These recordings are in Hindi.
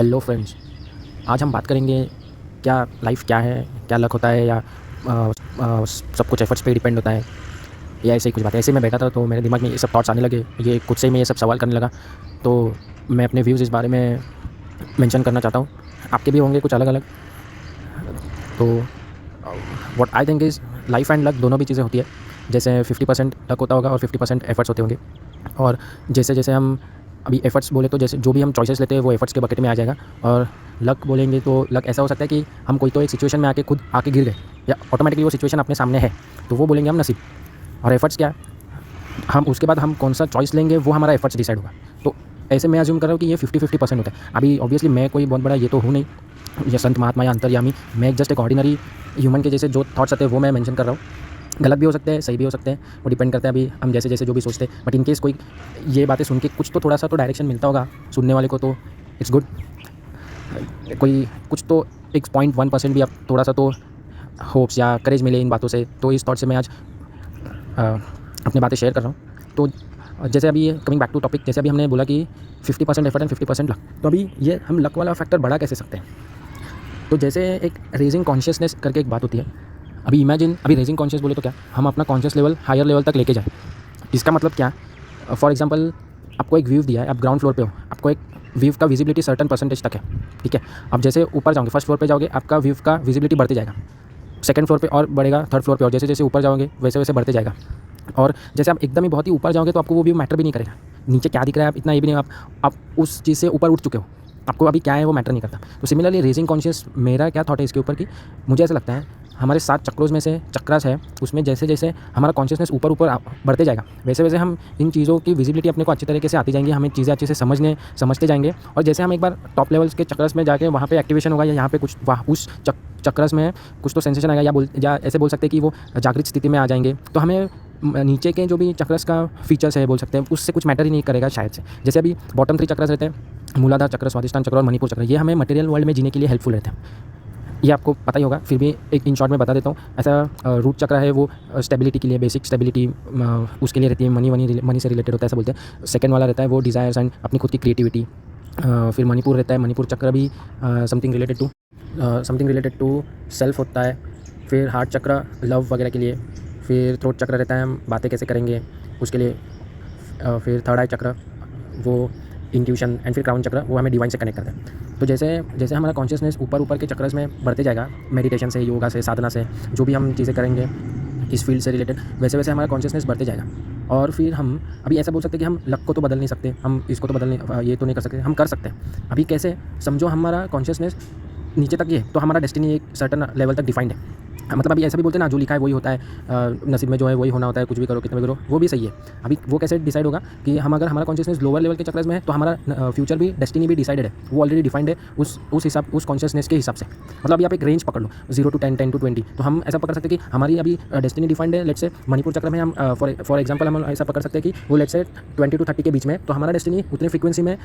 हेलो फ्रेंड्स, आज हम बात करेंगे क्या लाइफ क्या है, क्या लक होता है या सब कुछ एफर्ट्स पे डिपेंड होता है या ऐसे ही कुछ बात है। ऐसे मैं बैठा था तो मेरे दिमाग में ये सब थॉट्स आने लगे, ये खुद से ही मैं ये सब सवाल करने लगा। तो मैं अपने व्यूज़ इस बारे में मेंशन करना चाहता हूँ, आपके भी होंगे कुछ अलग अलग। तो what I think is life and luck दोनों भी चीज़ें होती है। जैसे 50% लक होता होगा और 50% एफर्ट्स होते होंगे। और जैसे जैसे हम अभी एफर्ट्स बोले तो जैसे जो भी हम चॉइसेस लेते हैं वो एफर्ट्स के बकेट में आ जाएगा। और लक बोलेंगे तो लक ऐसा हो सकता है कि हम कोई तो एक सिचुएशन में आके खुद आके गिर गए या ऑटोमेटिकली वो सिचुएशन अपने सामने है, तो वो बोलेंगे हम नसीब। और एफर्ट्स क्या, हम उसके बाद हम कौन सा चॉइस लेंगे वो हमारा एफर्ट्स डिसाइड होगा। तो ऐसे मैं अज्यूम कर रहा हूँ कि ये 50-50% होता है। अभी ऑब्वियसली मैं कोई बहुत बड़ा ये तो हूँ नहीं, ये संत महात्मा या अंतर्यामी। मैं जस्ट एक ऑर्डिनरी ह्यूमन के जैसे जो थॉट्स आते हैं वो मैं मेंशन कर रहा हूँ। गलत भी हो सकते हैं, सही भी हो सकते हैं, वो डिपेंड करता है अभी हम जैसे जैसे जो भी सोचते हैं। बट इन केस कोई ये बातें सुन के कुछ तो थोड़ा सा तो डायरेक्शन मिलता होगा सुनने वाले को, तो इट्स गुड। कोई कुछ तो 1.1% भी आप थोड़ा सा तो होप्स या करेज मिले इन बातों से, तो इस थॉट से मैं आज अपनी बातें शेयर कर रहा हूँ। तो जैसे अभी ये कमिंग बैक टू टॉपिक, जैसे अभी हमने बोला कि 50% एफर्ट एंड 50% लक, तो अभी ये हम लक वाला फैक्टर बढ़ा कैसे सकते हैं। तो जैसे एक रेजिंग कॉन्शियसनेस करके एक बात होती है। अभी इमेजिन, अभी रेजिंग कॉन्शियस बोले तो क्या, हम अपना कॉन्शियस लेवल हायर लेवल तक लेके जाएं। इसका मतलब क्या, फॉर एग्जांपल आपको एक व्यू दिया है, आप ग्राउंड फ्लोर पे हो, आपको एक व्यू का विजिबिलिटी सर्टन परसेंटेज तक है, ठीक है। अब जैसे ऊपर जाओगे, फर्स्ट फ्लोर पे जाओगे, आपका व्यू का विजिबिलिटी बढ़ते जाएगा, सेकंड फ्लोर पे और बढ़ेगा, थर्ड फ्लोर पे, और जैसे जैसे ऊपर जाओगे वैसे वैसे बढ़ते जाएगा। और जैसे आप एकदम ही बहुत ही ऊपर जाओगे तो आपको वो व्यू मैटर भी नहीं करेगा, नीचे क्या दिख रहा है आप इतना ये भी नहीं, आप उस चीज़ से ऊपर उठ चुके हो, आपको अभी क्या है वो मैटर नहीं करता। तो सिमिलरली रेजिंग कॉन्शियस, मेरा क्या थॉट है इसके ऊपर कि मुझे ऐसा लगता है हमारे 7 चक्रों में से चक्रास है, उसमें जैसे जैसे हमारा कॉन्शियसनेस ऊपर ऊपर बढ़ते जाएगा वैसे वैसे हम इन चीज़ों की विजिबिलिटी अपने को अच्छी तरीके से आती जाएंगी, हमें चीज़ें अच्छे से समझते जाएंगे। और जैसे हम एक बार टॉप लेवल्स के चक्रस में जाके वहाँ पे एक्टिवेशन होगा या यहाँ पे कुछ उस चक्रस में कुछ तो सेंसेशन आएगा, या ऐसे बोल सकते हैं कि वो जागृत स्थिति में आ जाएंगे, तो हमें नीचे के जो भी चक्रस का फीचर्स है बोल सकते हैं उससे कुछ मैटर ही नहीं करेगा शायद से। जैसे अभी बॉटम 3 चक्रस रहते हैं, मूलाधार चक्र, स्वादिष्टान चक्र और मणिपुर चक्र, ये हमें मटेरियल वर्ल्ड में जीने के लिए हेल्पफुल रहते हैं। ये आपको पता ही होगा, फिर भी एक इन शॉर्ट में बता देता हूँ। ऐसा रूट चक्र है वो स्टेबिलिटी के लिए, बेसिक स्टेबिलिटी उसके लिए रहती है, मनी से रिलेटेड होता है ऐसा बोलते हैं। सेकंड वाला रहता है वो डिज़ायर्स एंड अपनी खुद की क्रिएटिविटी। फिर मणिपुर रहता है, मणिपुर चक्र भी समथिंग रिलेटेड टू सेल्फ होता है। फिर हार्ट चक्र लव वगैरह के लिए। फिर थ्रोट चक्र रहता है हम बातें कैसे करेंगे उसके लिए। फिर थर्ड आई चक्र वो इंट्यूशन, एंड फिर क्राउन चक्र वो हमें डिवाइन से कनेक्ट करता है। तो जैसे जैसे हमारा कॉन्शियसनेस ऊपर ऊपर के चक्रस में बढ़ते जाएगा, मेडिटेशन से, योगा से, साधना से, जो भी हम चीज़ें करेंगे इस फील्ड से रिलेटेड, वैसे वैसे हमारा कॉन्शियसनेस बढ़ते जाएगा। और फिर हम अभी ऐसा बोल सकते हैं कि हम लक को तो बदल नहीं सकते, हम इसको तो ये तो नहीं कर सकते, हम कर सकते हैं। अभी कैसे, समझो हमारा कॉन्शियसनेस नीचे तक ही है तो हमारा डेस्टिनी एक सर्टन लेवल तक डिफाइंड है। मतलब अभी ऐसा भी बोलते हैं ना, जो लिखा है वही होता है, नसीब में जो है वही होना होता है, कुछ भी करो कितना भी करो, वो भी सही है। अभी वो कैसे डिसाइड होगा कि हम अगर हमारा कॉन्शियसनेस लोअर लेवल के चक्कर में है तो हमारा फ्यूचर भी, डेस्टिनी भी डिसाइडेड है, वो ऑलरेडी डिफाइंड है उस हिसाब, उस कॉन्शियसनेस के हिसाब से। मतलब अभी आप एक रेंज पकड़ लो 0 to 10, 10 to 20, तो हम ऐसा पकड़ सकते हैं कि हमारी अभी डेस्टिनी डिफाइंड है। लेट्स से मणिपुर चक्र में हम फॉर एग्जाम्पल हम ऐसा पकड़ सकते हैं कि वो लेट्स से 20 to 30 के बीच में, तो हमारा डेस्टिनी उतने फ्रीक्वेंसी में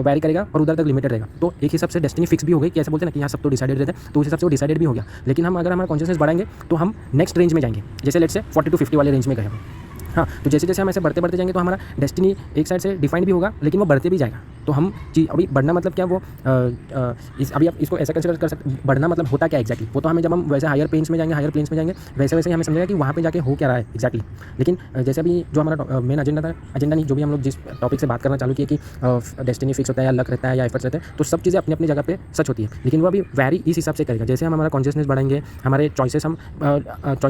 वैरी करेगा और उधर तक लिमिटेड रहेगा। तो एक हिसाब से डेस्टिनी फिक्स भी हो गई कि ऐसा बोलते हैं ना कि यहाँ सब तो डिसाइडेड रहते हैं, तो उस हिसाब से वो डिसाइडेड भी हो गया। लेकिन हम अगर हमारा कॉन्शियसनेस बढ़ाएंगे तो हम नेक्स्ट रेंज में जाएंगे, जैसे लेट्स से 40 to 50 वाले रेंज में गए हम। हाँ, तो जैसे जैसे हम ऐसे बढ़ते बढ़ते जाएंगे तो हमारा डेस्टिनी एक साइड से डिफाइंड भी होगा, लेकिन वो बढ़ते भी जाएगा। तो हम अभी बढ़ना मतलब क्या, वो अभी आप इसको ऐसा कंसिडर कर सकते, बढ़ना मतलब होता क्या एग्जैक्टली, वो तो हमें जब हम वैसे हायर प्लेन्स में जाएंगे वैसे वैसे हमें समझेगा कि वहाँ पे जाके हो क्या रहा है एग्जैक्टली। लेकिन जैसे अभी जो हमारा मेन एजेंडा नहीं, जो भी हम लोग जिस टॉपिक से बात करना चालू किया कि डेस्टिनी फिक्स होता है या लक रहता है या एफर्ट्स रहते हैं, तो सब चीज़ें अपनी अपनी जगह पे सच होती है, लेकिन वो अभी वैरी इस हिसाब से करेगा। जैसे हम हमारा कॉन्शियसनेस बढ़ाएंगे, हमारे चॉइसेस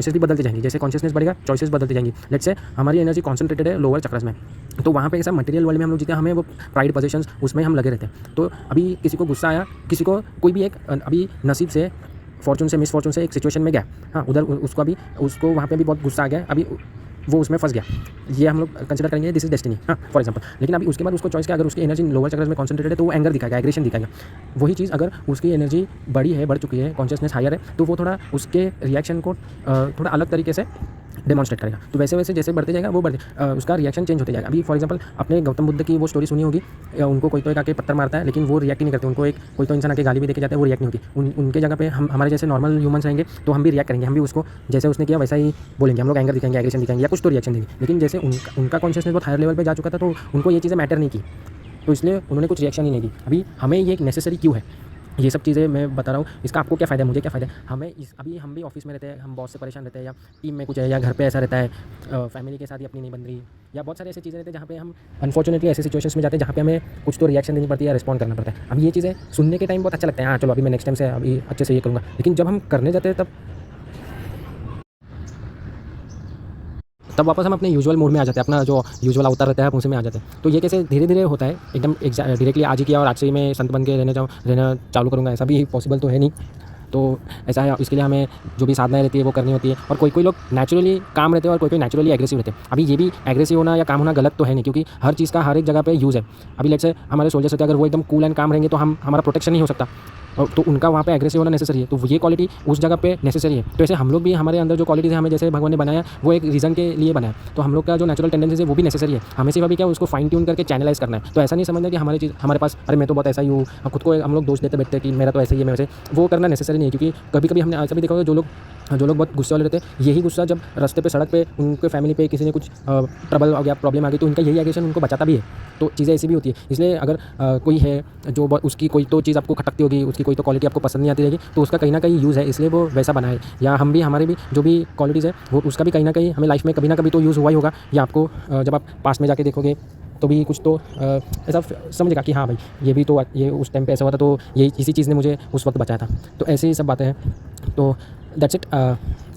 भी बदलते जाएंगे, जैसे कॉन्शियसनेस बढ़ेगा चॉइसेस बदलती जाएंगी। लेट्स से हमारी एनर्जी कॉन्सेंट्रेटेड है लोअर चक्रस में, तो वहाँ पे ऐसा मटेरियल वर्ल्ड में हम लोग जीते हैं, हमें वो प्राइड पोजीशंस उसमें हम लगे रहते हैं। तो अभी किसी को गुस्सा आया, किसी को कोई भी एक अभी नसीब से, फॉर्चून से, मिसफॉर्चून से एक सिचुएशन में गया, हाँ उधर उसको वहाँ पे भी बहुत गुस्सा आ गया, अभी वो उसमें फंस गया, ये हम लोग कंसिडर करेंगे दिस इज डेस्टिनी, हाँ फॉर एग्जांपल। लेकिन अभी उसके बाद उसको चॉइस किया, अगर उसकी एनर्जी लोअर चक्रस में कॉन्सेंट्रेटेड है तो वो एंगर दिखाएगा, एग्रेशन दिखाएगा। वही चीज़ अगर उसकी एनर्जी बढ़ चुकी है, कॉन्शियसनेस हायर है, तो वो थोड़ा उसके रिएक्शन को थोड़ा अलग तरीके से डेमॉन्स्ट्रेट करेगा। तो वैसे वैसे जैसे बढ़ते जाएगा वो उसका रिएक्शन चेंज होते जाएगा। अभी फॉर एग्जांपल आपने गौतम बुद्ध की वो स्टोरी सुनी होगी, उनको कोई तो एक आके पत्थर मारता है लेकिन वो रिएक्ट नहीं करते, उनको एक कोई तो इंसान आके गाली भी देके जाता है, वो रिएक्ट नहीं होती। उनके जगह पे हम हमारे जैसे नॉर्मल ह्यूमंस रहेंगे तो हम भी रिएक्ट करेंगे, हम भी उसको जैसे उसने किया वैसा ही बोलेंगे, हम लोग एंगर दिखाएंगे, एग्रेशन दिखाएंगे या कुछ तो रिएक्शन देंगे। लेकिन जैसे उनका कॉन्शियसनेस बहुत हायर लेवल पर जा चुका था तो उनको ये चीज़ें मैटर नहीं की, तो इसलिए उन्होंने कुछ रिएक्शन ही नहीं दी। अभी हमें ये एक नेसेसरी क्यों है, ये सब चीज़ें मैं बता रहा हूँ। इसका आपको क्या फ़ायदा है, मुझे क्या फ़ायदा है। हमें अभी हम भी ऑफिस में रहते हैं, हम बॉस से परेशान रहते हैं, या टीम में कुछ है, या घर पे ऐसा रहता है, फैमिली के साथ ही अपनी नहीं बन रही, या बहुत सारी ऐसी चीज़ें रहती हैं जहाँ पे हम अनफॉर्चुनेटली ऐसे सिचुएशंस में जाते हैं जहाँ पे हमें कुछ तो रिएक्शन देनी पड़ती है या रिस्पॉन्ड करना पड़ता है। अब ये चीज़ें सुनने के टाइम बहुत अच्छा लगता है, हाँ चलो अभी मैं नेक्स्ट टाइम से अभी अच्छे से ये करूँगा, लेकिन जब हम करने जाते हैं तब वापस हम अपने यूजुअल मोड में आ जाते हैं, अपना जो यूजुअल अवतार रहता है उसी में आ जाते हैं। तो ये कैसे धीरे धीरे होता है, एकदम डायरेक्टली आज ही किया और आज से ही मैं संत बन के रहना चालू करूँगा, ऐसा भी पॉसिबल तो है नहीं। तो ऐसा है, इसके लिए हमें जो भी साधनाएँ रहती है वो करनी होती है। और कोई कोई लोग नेचुरली काम रहते हैं और कोई कोई नेचुरली एग्रेसिव रहते हैं। अभी ये भी एग्रेसिव होना या काम होना गलत तो है नहीं, क्योंकि हर चीज़ का हर एक जगह पे यूज़ है। अभी लेट्स से हमारे सोल्जर्स होते हैं, अगर वो एकदम कूल एंड काम रहेंगे तो हमारा प्रोटेक्शन नहीं हो सकता, और तो उनका वहाँ पे एग्रेसिव होना नेसेसरी है। तो ये क्वालिटी उस जगह पे नेसेसरी है। तो ऐसे हम लोग भी, हमारे अंदर जो क्वालिटीज़ है, हमें जैसे भगवान ने बनाया वो एक रीज़न के लिए बनाया, तो हम लोग का जो नेचुरल टेंडेंसीज है वो भी नेसेसरी है। हमें सिर्फ अभी क्या उसको फाइन ट्यून करके चैनलाइज करना है। तो ऐसा नहीं समझना कि हमारी चीज़ हमारे पास, अरे मैं तो बहुत ऐसा ही हूँ, हम खुद को हम लोग दोष देते बैठते हैं कि मेरा तो ऐसा ही है, मैं वैसे, वो करना नेसेसरी नहीं है। क्योंकि कभी कभी हमने ऐसा भी देखा होगा, जो लोग बहुत गुस्से वाले रहते हैं, यही गुस्सा जब रास्ते पे, सड़क पे उनके फैमिली पे किसी ने कुछ ट्रबल आ गया, प्रॉब्लम आ गई, तो उनका यही एग्रेशन उनको बचाता भी है। तो चीज़ें ऐसी भी होती है। इसलिए अगर कोई है जो उसकी कोई तो चीज़ आपको खटकती होगी, उसकी कोई तो क्वालिटी आपको पसंद नहीं आती रहेगी, तो उसका कहीं ना कहीं यूज़ है, इसलिए वो वैसा बना है। या हम भी, हमारे भी जो भी क्वालिटीज़ है वो उसका भी कहीं ना कहीं हमें लाइफ में कभी ना कभी तो यूज़ हुआ ही होगा। या आपको जब आप पास में जाके देखोगे तो भी कुछ तो ऐसा समझेगा कि हाँ भाई, ये भी तो, ये उस टाइम पे ऐसा हुआ था, तो ये इसी चीज़ ने मुझे उस वक्त बचाया था। तो ऐसे ही सब बातें हैं। तो दैट्स इट।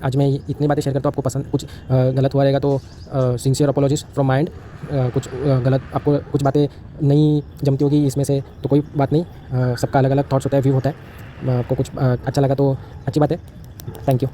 आज मैं इतनी बातें शेयर करता हूँ। आपको पसंद कुछ गलत हुआ रहेगा तो सिंसियर अपोलॉजीज फ्रॉम माइंड। कुछ गलत, आपको कुछ बातें नहीं जमती होगी इसमें से तो कोई बात नहीं, सबका अलग अलग थॉट्स होता है, व्यू होता है। आपको कुछ अच्छा लगा तो अच्छी बात है। Thank you.